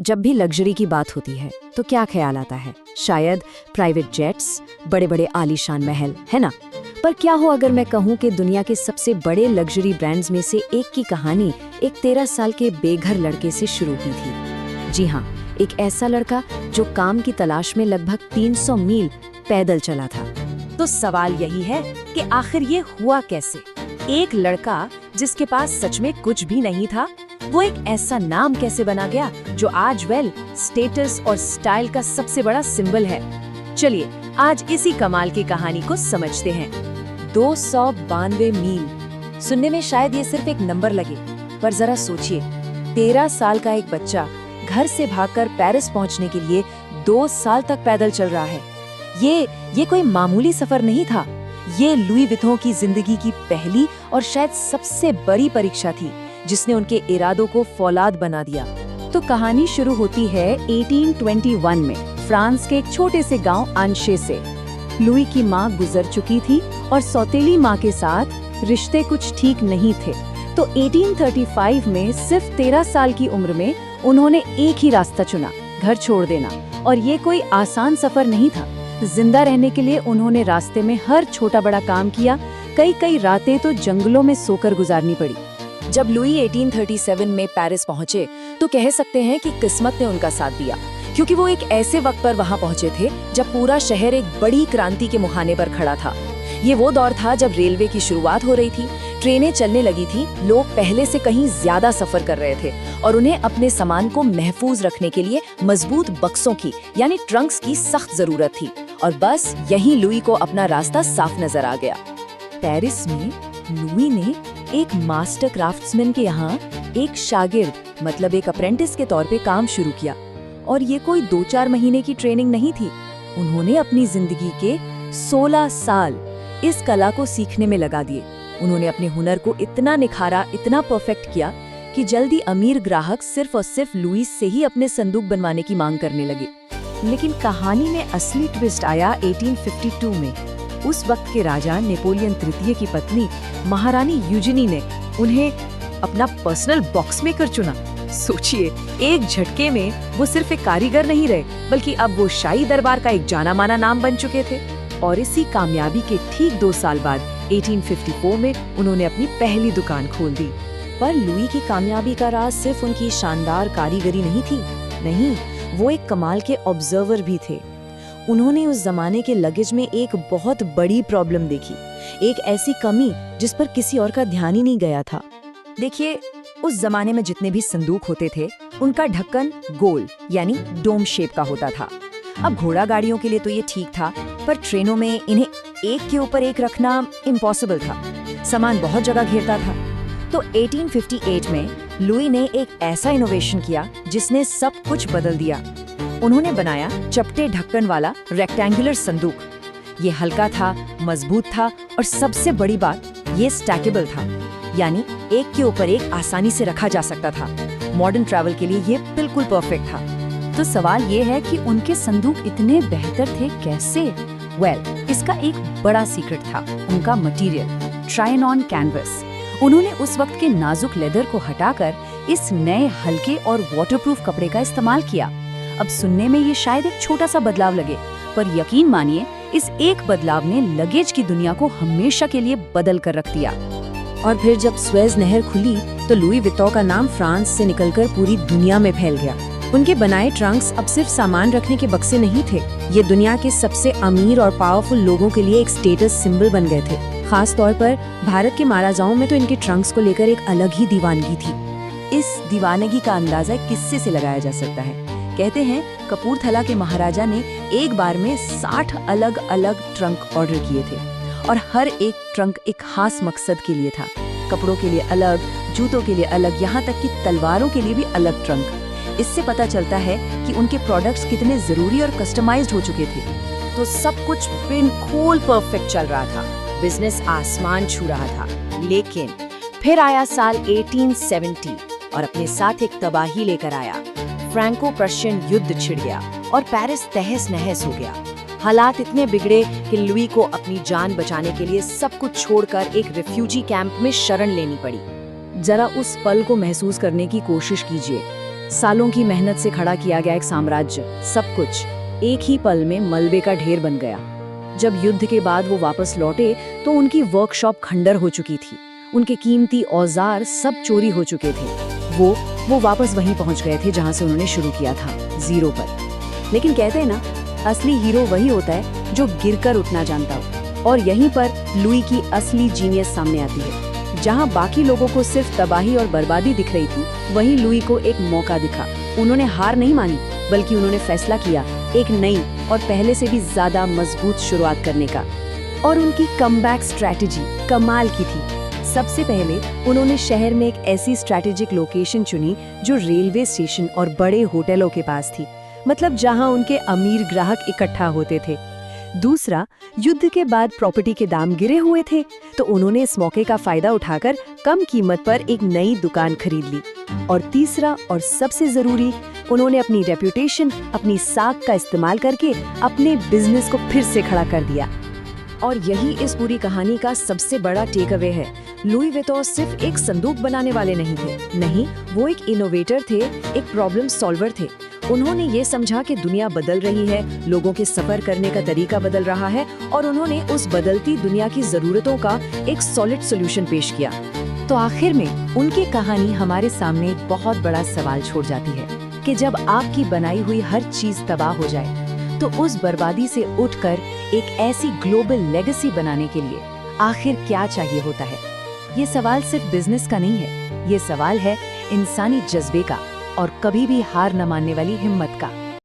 जब भी लग्जरी की बात होती है तो क्या ख्याल आता है? शायद प्राइवेट जेट्स, बड़े बड़े आलीशान महल, है ना? पर क्या हो अगर मैं कहूँ कि दुनिया के सबसे बड़े लग्जरी ब्रांड्स में से एक की कहानी एक 13 साल के बेघर लड़के से शुरू हुई थी। जी हाँ, एक ऐसा लड़का जो काम की तलाश में लगभग 300 मील पैदल चला था। तो सवाल यही है कि आखिर ये हुआ कैसे? एक लड़का जिसके पास सच में कुछ भी नहीं था, वो एक ऐसा नाम कैसे बना गया जो आज स्टेटस और स्टाइल का सबसे बड़ा सिंबल है। चलिए आज इसी कमाल की कहानी को समझते हैं। 292 मील सुनने में शायद ये सिर्फ एक नंबर लगे, पर जरा सोचिए, 13 साल का एक बच्चा घर से भागकर पेरिस पहुंचने के लिए 2 साल तक पैदल चल रहा है। ये कोई मामूली सफर नहीं था। ये लुई विथों की जिंदगी की पहली और शायद सबसे बड़ी परीक्षा थी, जिसने उनके इरादों को फौलाद बना दिया। तो कहानी शुरू होती है 1821 में फ्रांस के एक छोटे से गांव आंशे से। लुई की मां गुजर चुकी थी और सौतेली मां के साथ रिश्ते कुछ ठीक नहीं थे। तो 1835 में सिर्फ 13 साल की उम्र में उन्होंने एक ही रास्ता चुना, घर छोड़ देना। और ये कोई आसान सफर नहीं था। जिंदा रहने के लिए उन्होंने रास्ते में हर छोटा बड़ा काम किया। कई रातें तो जंगलों में सोकर गुजारनी पड़ी। जब लुई 1837 में पेरिस पहुंचे तो कह सकते हैं कि किस्मत ने उनका साथ दिया, क्योंकि वो एक ऐसे वक्त पर वहां पहुंचे थे जब पूरा शहर एक बड़ी क्रांति के मुहाने पर खड़ा था। ये वो दौर था जब रेलवे की शुरुआत हो रही थी, ट्रेनें चलने लगी थी, लोग पहले से कहीं ज्यादा सफर कर रहे थे और उन्हें अपने सामान को महफूज रखने के लिए मजबूत बक्सों की यानी ट्रंक्स की सख्त जरूरत थी। और बस यहीं लुई को अपना रास्ता साफ नजर आ गया। पेरिस में लुई ने एक मास्टर क्राफ्ट्समैन के यहाँ एक शागिर्द मतलब एक अप्रेंटिस के तौर पे काम शुरू किया। और ये कोई 2-4 महीने की ट्रेनिंग नहीं थी। उन्होंने अपनी जिंदगी के 16 साल इस कला को सीखने में लगा दिए। उन्होंने अपने हुनर को इतना निखारा, इतना परफेक्ट किया कि जल्दी अमीर ग्राहक सिर्फ और सिर्फ लुई से ही अपने संदूक बनवाने की मांग करने लगे। लेकिन कहानी में असली ट्विस्ट आया 1852 में। उस वक्त के राजा नेपोलियन तृतीय की पत्नी महारानी यूजिनी ने उन्हें अपना पर्सनल बॉक्स मेकर चुना। सोचिए, एक झटके में वो सिर्फ एक कारीगर नहीं रहे, बल्कि अब वो शाही दरबार का एक जाना माना नाम बन चुके थे। और इसी कामयाबी के ठीक 2 साल बाद 1854 में उन्होंने अपनी पहली दुकान खोल दी। पर लुई की कामयाबी का राज सिर्फ उनकी शानदार कारीगरी नहीं थी। नहीं, वो एक कमाल के ऑब्जर्वर भी थे। उन्होंने उस जमाने के लगेज में एक बहुत बड़ी प्रॉब्लम देखी, एक ऐसी कमी जिस पर किसी और का ध्यान ही नहीं गया था। देखिए, उस जमाने में जितने भी संदूक होते थे, उनका ढक्कन गोल यानी डोम शेप का होता था। अब घोड़ा गाड़ियों के लिए तो ये ठीक था, पर ट्रेनों में इन्हें एक के ऊपर एक रखना इम्पॉसिबल था। सामान बहुत जगह घेरता था। तो 1858 में लुई ने एक ऐसा इनोवेशन किया जिसने सब कुछ बदल दिया। उन्होंने बनाया चपटे ढक्कन वाला रेक्टेंगुलर संदूक। ये हल्का था, मजबूत था और सबसे बड़ी बात, ये स्टैकेबल था, यानी एक के ऊपर एक आसानी से रखा जा सकता था। मॉडर्न ट्रैवल के लिए ये बिल्कुल परफेक्ट था। तो सवाल ये है कि उनके संदूक इतने बेहतर थे कैसे? इसका एक बड़ा सीक्रेट था उनका मटेरियल, ट्रायन ऑन कैनवस। उन्होंने उस वक्त के नाजुक लेदर को हटाकर इस नए हल्के और वाटरप्रूफ कपड़े का इस्तेमाल किया। अब सुनने में ये शायद एक छोटा सा बदलाव लगे, पर यकीन मानिए, इस एक बदलाव ने लगेज की दुनिया को हमेशा के लिए बदल कर रख दिया। और फिर जब स्वेज नहर खुली तो लुई विटॉ का नाम फ्रांस से निकलकर पूरी दुनिया में फैल गया। उनके बनाए ट्रंक्स अब सिर्फ सामान रखने के बक्से नहीं थे, ये दुनिया के सबसे अमीर और पावरफुल लोगों के लिए एक स्टेटस सिंबल बन गए थे। खास तौर पर भारत के महाराजाओं में तो इनके ट्रंक्स को लेकर एक अलग ही दीवानगी थी। इस दीवानगी का अंदाजा किस्से से लगाया जा सकता है। कहते हैं कपूरथला के महाराजा ने एक बार में 60 अलग अलग ट्रंक ऑर्डर किए थे और हर एक ट्रंक एक खास मकसद के लिए था। कपड़ों के लिए अलग, जूतों के लिए अलग, यहाँ तक कि तलवारों के लिए भी अलग ट्रंक। इससे पता चलता है कि उनके प्रोडक्ट्स कितने जरूरी और कस्टमाइज्ड हो चुके थे। तो सब कुछ बिल्कुल परफेक्ट चल रहा था, बिजनेस आसमान छू रहा था। लेकिन फिर आया साल 1870 और अपने साथ एक तबाही लेकर आया। फ्रैंको प्रशियन युद्ध छिड़ गया और पेरिस तहस नहस हो गया। हालात इतने बिगड़े कि लुई को अपनी जान बचाने के लिए सब कुछ छोड़कर एक रिफ्यूजी कैंप में शरण लेनी पड़ी। जरा उस पल को महसूस करने की कोशिश कीजिए। सालों की मेहनत से खड़ा किया गया एक साम्राज्य, सब कुछ एक ही पल में मलबे का ढेर बन गया। जब युद्ध के बाद वो वापस लौटे तो उनकी वर्कशॉप खंडर हो चुकी थी, उनके कीमती औजार सब चोरी हो चुके थे। वो वापस वहीं पहुंच गए थे जहां से उन्होंने शुरू किया था, जीरो पर। लेकिन कहते हैं ना, असली हीरो वही होता है जो गिरकर उठना जानता हो। और यहीं पर लुई की असली जीनियस सामने आती है। जहां बाकी लोगों को सिर्फ तबाही और बर्बादी दिख रही थी, वहीं लुई को एक मौका दिखा। उन्होंने हार नहीं मानी, बल्कि उन्होंने फैसला किया एक नई और पहले से भी ज्यादा मजबूत शुरुआत करने का। और उनकी कमबैक स्ट्रैटेजी कमाल की थी। सबसे पहले उन्होंने शहर में एक ऐसी स्ट्रैटेजिक लोकेशन चुनी जो रेलवे स्टेशन और बड़े होटलों के पास थी, मतलब जहां उनके अमीर ग्राहक इकट्ठा होते थे। दूसरा, युद्ध के बाद प्रॉपर्टी के दाम गिरे हुए थे, तो उन्होंने इस मौके का फायदा उठाकर कम कीमत पर एक नई दुकान खरीद ली। और तीसरा और सबसे जरूरी, उन्होंने अपनी रेपुटेशन, अपनी साख का इस्तेमाल करके अपने बिजनेस को फिर से खड़ा कर दिया। और यही इस पूरी कहानी का सबसे बड़ा टेक अवे है। लुई विटॉन सिर्फ एक संदूक बनाने वाले नहीं थे, नहीं, वो एक इनोवेटर थे, एक प्रॉब्लम सॉल्वर थे। उन्होंने ये समझा कि दुनिया बदल रही है, लोगों के सफर करने का तरीका बदल रहा है, और उन्होंने उस बदलती दुनिया की जरूरतों का एक सॉलिड सॉल्यूशन पेश किया। तो आखिर में उनकी कहानी हमारे सामने एक बहुत बड़ा सवाल छोड़ जाती है कि जब आपकी बनाई हुई हर चीज तबाह हो जाए, तो उस बर्बादी से उठकर एक ऐसी ग्लोबल लेगेसी बनाने के लिए आखिर क्या चाहिए होता है। ये सवाल सिर्फ बिजनेस का नहीं है, ये सवाल है इंसानी जज्बे का और कभी भी हार न मानने वाली हिम्मत का।